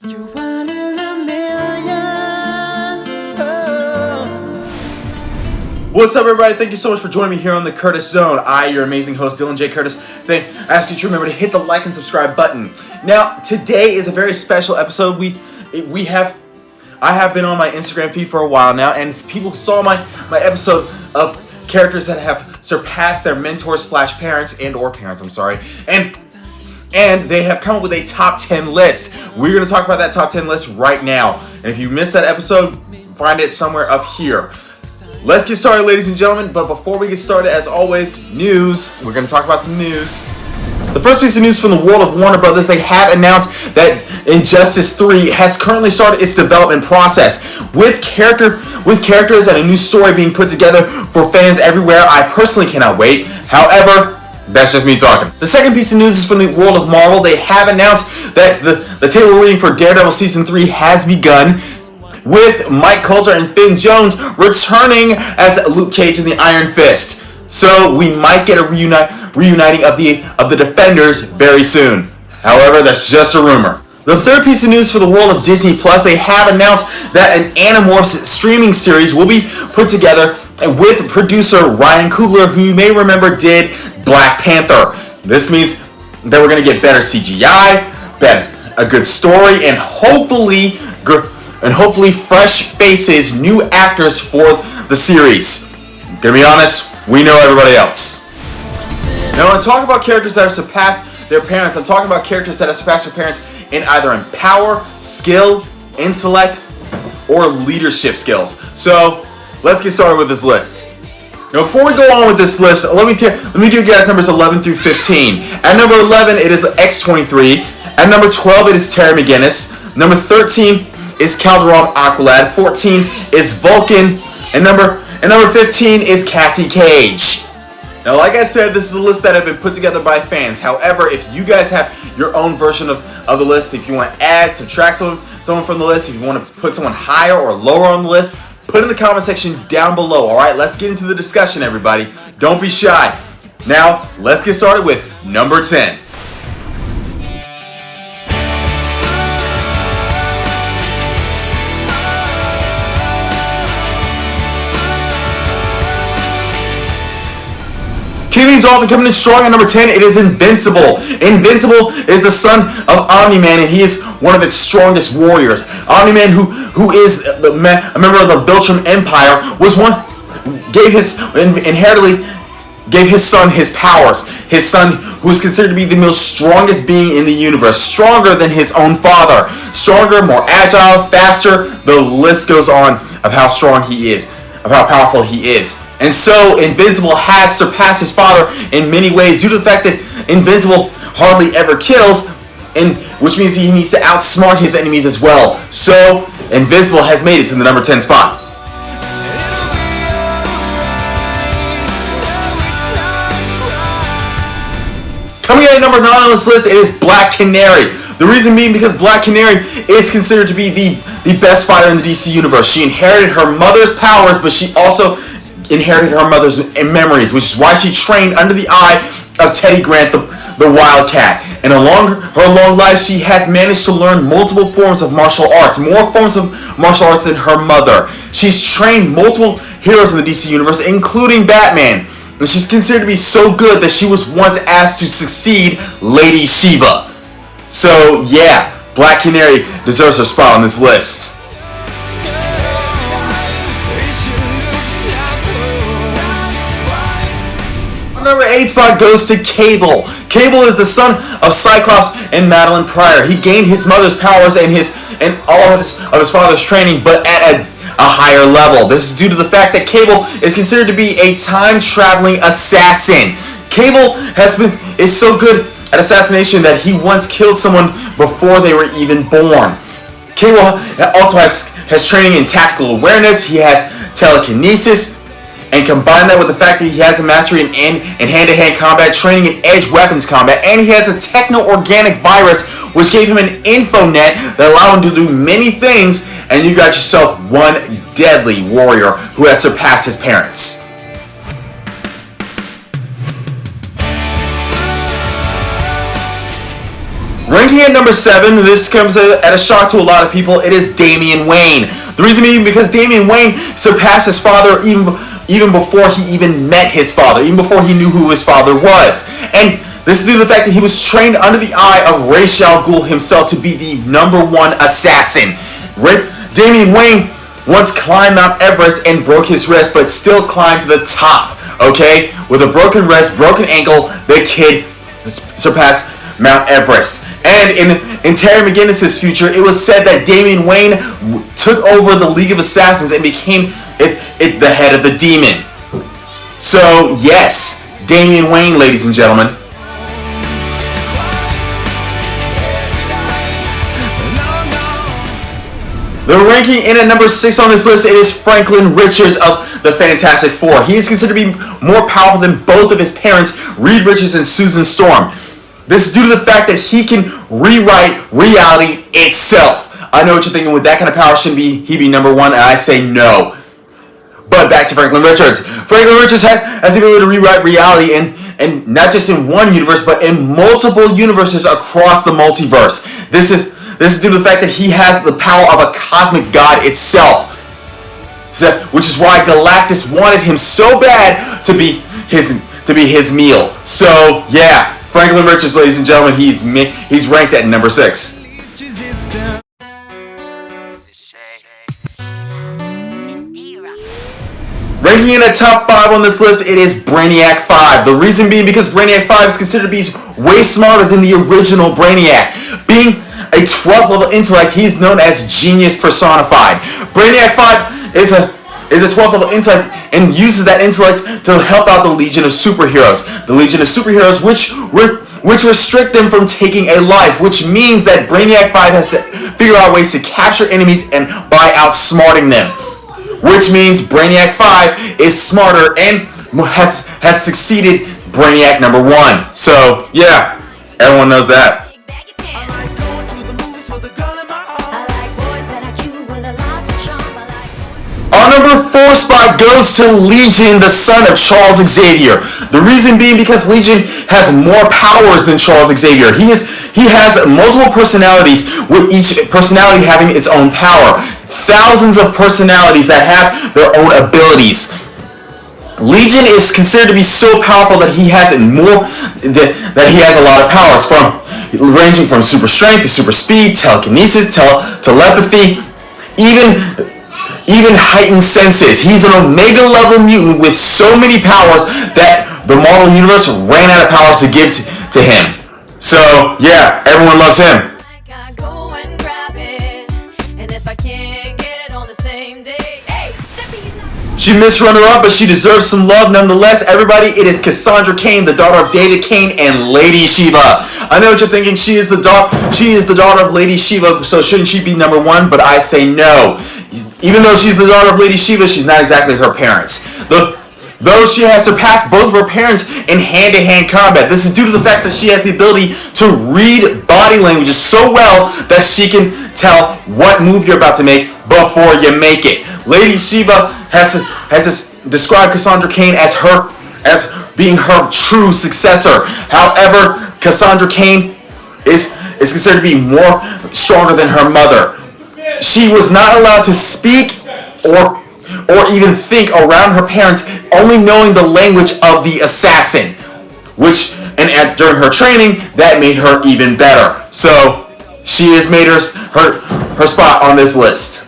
You're one in a million. Oh. What's up, everybody? Thank you so much for joining me here on the Curtis Zone. Your amazing host, Dylan J. Curtis. I ask you to remember to hit the like and subscribe button. Now, today is a very special episode. I have been on my Instagram feed for a while now, and people saw my episode of characters that have surpassed their mentors / parents or parents, and they have come up with a top 10 list. We're going to talk about that top 10 list right now. And if you missed that episode, find it somewhere up here. Let's get started, ladies and gentlemen. But before we get started, as always, news. We're going to talk about some news. The first piece of news from the world of Warner Brothers, they have announced that Injustice 3 has currently started its development process. With characters and a new story being put together for fans everywhere, I personally cannot wait. However, that's just me talking. The second piece of news is from the world of Marvel. They have announced that the table reading for Daredevil Season 3 has begun, with Mike Coulter and Finn Jones returning as Luke Cage and the Iron Fist. So we might get a reuniting of the Defenders very soon. However, that's just a rumor. The third piece of news for the world of Disney Plus, they have announced that an Animorphs streaming series will be put together with producer Ryan Coogler, who you may remember did Black Panther. This means that we're going to get better CGI, a good story, and hopefully fresh faces, new actors for the series. Gonna be honest, we know everybody else. Now, when I talk about characters that have surpassed their parents, I'm talking about characters that have surpassed their parents in either in power, skill, intellect, or leadership skills. So, let's get started with this list. Now, before we go on with this list, let me do you guys numbers 11 through 15. At number 11, it is X-23. At number 12, it is Terry McGinnis. Number 13 is Calderon Aqualad. 14 is Vulcan. And number 15 is Cassie Cage. Now, like I said, this is a list that have been put together by fans. However, if you guys have your own version of the list, if you want to add, subtract someone from the list, if you want to put someone higher or lower on the list, put it in the comment section down below. All right, let's get into the discussion, everybody. Don't be shy. Now, let's get started with number 10. Keely's off and coming in strong at number 10. It is Invincible. Invincible is the son of Omni-Man, and he is one of its strongest warriors. Omni-Man, who is a member of the Viltrum Empire, inherently gave his son his powers. His son, who is considered to be the most strongest being in the universe, stronger than his own father, stronger, more agile, faster. The list goes on of how strong he is, of how powerful he is. And so Invincible has surpassed his father in many ways due to the fact that Invincible hardly ever kills, which means he needs to outsmart his enemies as well. So Invincible has made it to the number 10 spot. Coming in at number 9 on this list, it is Black Canary. The reason being because Black Canary is considered to be the best fighter in the DC universe. She inherited her mother's powers, but she also inherited her mother's memories, which is why she trained under the eye of Teddy Grant, the Wildcat. And along her long life, she has managed to learn multiple forms of martial arts, more forms of martial arts than her mother. She's trained multiple heroes in the DC universe, including Batman. And she's considered to be so good that she was once asked to succeed Lady Shiva. So yeah, Black Canary deserves her spot on this list. Number 8 spot goes to Cable. Cable is the son of Cyclops and Madeline Pryor. He gained his mother's powers and all of his father's training, but at a higher level. This is due to the fact that Cable is considered to be a time-traveling assassin. Cable is so good at assassination that he once killed someone before they were even born. Cable also has training in tactical awareness. He has telekinesis. And combine that with the fact that he has a mastery in hand-to-hand combat, training in edge weapons combat, and he has a techno-organic virus which gave him an info net that allowed him to do many things, and you got yourself one deadly warrior who has surpassed his parents. Ranking at number 7, this comes at a shock to a lot of people, it is Damian Wayne. The reason being because Damian Wayne surpassed his father even before he even met his father, even before he knew who his father was. And this is due to the fact that he was trained under the eye of Ra's al Ghul himself to be the number 1 assassin. Damian Wayne once climbed Mount Everest and broke his wrist, but still climbed to the top, okay? With a broken wrist, broken ankle, the kid surpassed Mount Everest. And in Terry McGinnis' future, it was said that Damian Wayne took over the League of Assassins and became the head of the demon. So, yes, Damian Wayne, ladies and gentlemen. The ranking in at number 6 on this list, it is Franklin Richards of the Fantastic Four. He is considered to be more powerful than both of his parents, Reed Richards and Susan Storm. This is due to the fact that he can rewrite reality itself. I know what you're thinking, with that kind of power, shouldn't he be number 1? And I say no. But back to Franklin Richards. Franklin Richards has the ability to rewrite reality and not just in one universe, but in multiple universes across the multiverse. This is due to the fact that he has the power of a cosmic god itself. Which is why Galactus wanted him so bad to be his meal. So, yeah. Franklin Richards, ladies and gentlemen, he's ranked at number 6. Ranking in a top 5 on this list, it is Brainiac 5. The reason being because Brainiac 5 is considered to be way smarter than the original Brainiac. Being a 12th level intellect, he's known as genius personified. Brainiac 5 is a 12th level intellect and uses that intellect to help out the Legion of Superheroes. The Legion of Superheroes, which restrict them from taking a life, which means that Brainiac 5 has to figure out ways to capture enemies and by outsmarting them. Which means Brainiac 5 is smarter and has succeeded Brainiac number 1. So, yeah, everyone knows that. Our number 4 spot goes to Legion, the son of Charles Xavier. The reason being because Legion has more powers than Charles Xavier. He has multiple personalities, with each personality having its own power. Thousands of personalities that have their own abilities. Legion is considered to be so powerful that he has that he has a lot of powers, ranging from super strength to super speed, telekinesis, telepathy, even heightened senses. He's an Omega level mutant with so many powers that the Marvel Universe ran out of powers to give to him. So, yeah, everyone loves him. She missed runner-up, but she deserves some love nonetheless. Everybody, it is Cassandra Cain, the daughter of David Cain and Lady Shiva. I know what you're thinking. She is the daughter of Lady Shiva, so shouldn't she be number 1? But I say no. Even though she's the daughter of Lady Shiva, she's not exactly her parents. Though she has surpassed both of her parents in hand-to-hand combat. This is due to the fact that she has the ability to read body languages so well that she can tell what move you're about to make before you make it. Lady Shiva has described Cassandra Cain as being her true successor. However, Cassandra Cain is considered to be more stronger than her mother. She was not allowed to speak or even think around her parents, only knowing the language of the assassin. During her training, that made her even better. So she has made her spot on this list.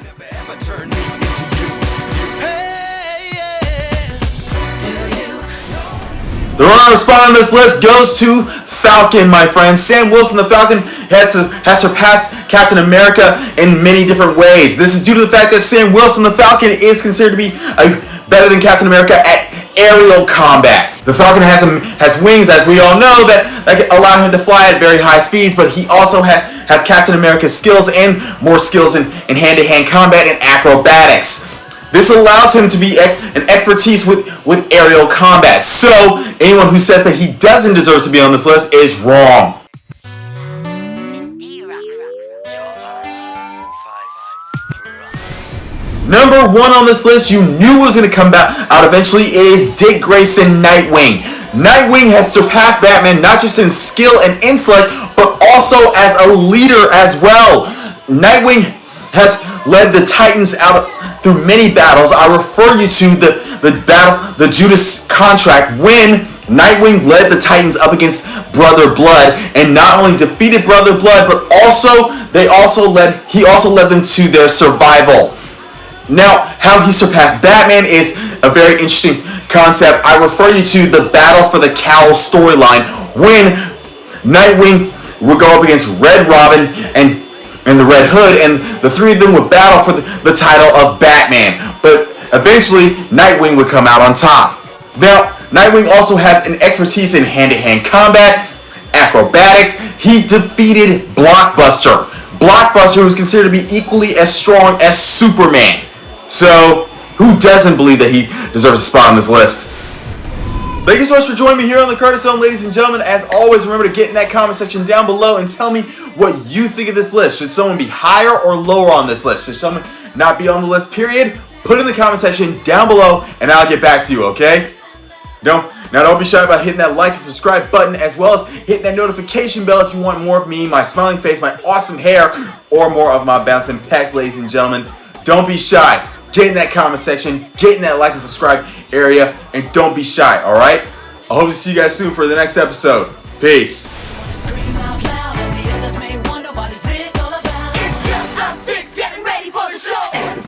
The runner-up spot on this list goes to Falcon, my friend. Sam Wilson, the Falcon, has surpassed Captain America in many different ways. This is due to the fact that Sam Wilson, the Falcon, is considered to be better than Captain America at aerial combat. The Falcon has wings, as we all know, that allow him to fly at very high speeds, but he also has Captain America's skills and more skills in hand-to-hand combat and acrobatics. This allows him to be an expertise with aerial combat. So, anyone who says that he doesn't deserve to be on this list is wrong. Number 1 on this list, you knew was going to come out eventually, it is Dick Grayson, Nightwing. Nightwing has surpassed Batman not just in skill and intellect, but also as a leader as well. Nightwing has led the Titans out through many battles. I refer you to the Judas contract when Nightwing led the Titans up against Brother Blood and not only defeated Brother Blood, but he also led them to their survival. Now, how he surpassed Batman is a very interesting concept. I refer you to the Battle for the Cowl storyline when Nightwing would go up against Red Robin and the Red Hood, and the three of them would battle for the title of Batman. But eventually, Nightwing would come out on top. Now, Nightwing also has an expertise in hand-to-hand combat, acrobatics. He defeated Blockbuster. Blockbuster was considered to be equally as strong as Superman. So, who doesn't believe that he deserves a spot on this list? Thank you so much for joining me here on the Curtis Zone, ladies and gentlemen. As always, remember to get in that comment section down below and tell me what you think of this list. Should someone be higher or lower on this list? Should someone not be on the list, period? Put it in the comment section down below and I'll get back to you, okay? Don't be shy about hitting that like and subscribe button, as well as hitting that notification bell if you want more of me, my smiling face, my awesome hair, or more of my bouncing pecs, ladies and gentlemen. Don't be shy. Get in that comment section, get in that like and subscribe area, and don't be shy, alright? I hope to see you guys soon for the next episode. Peace.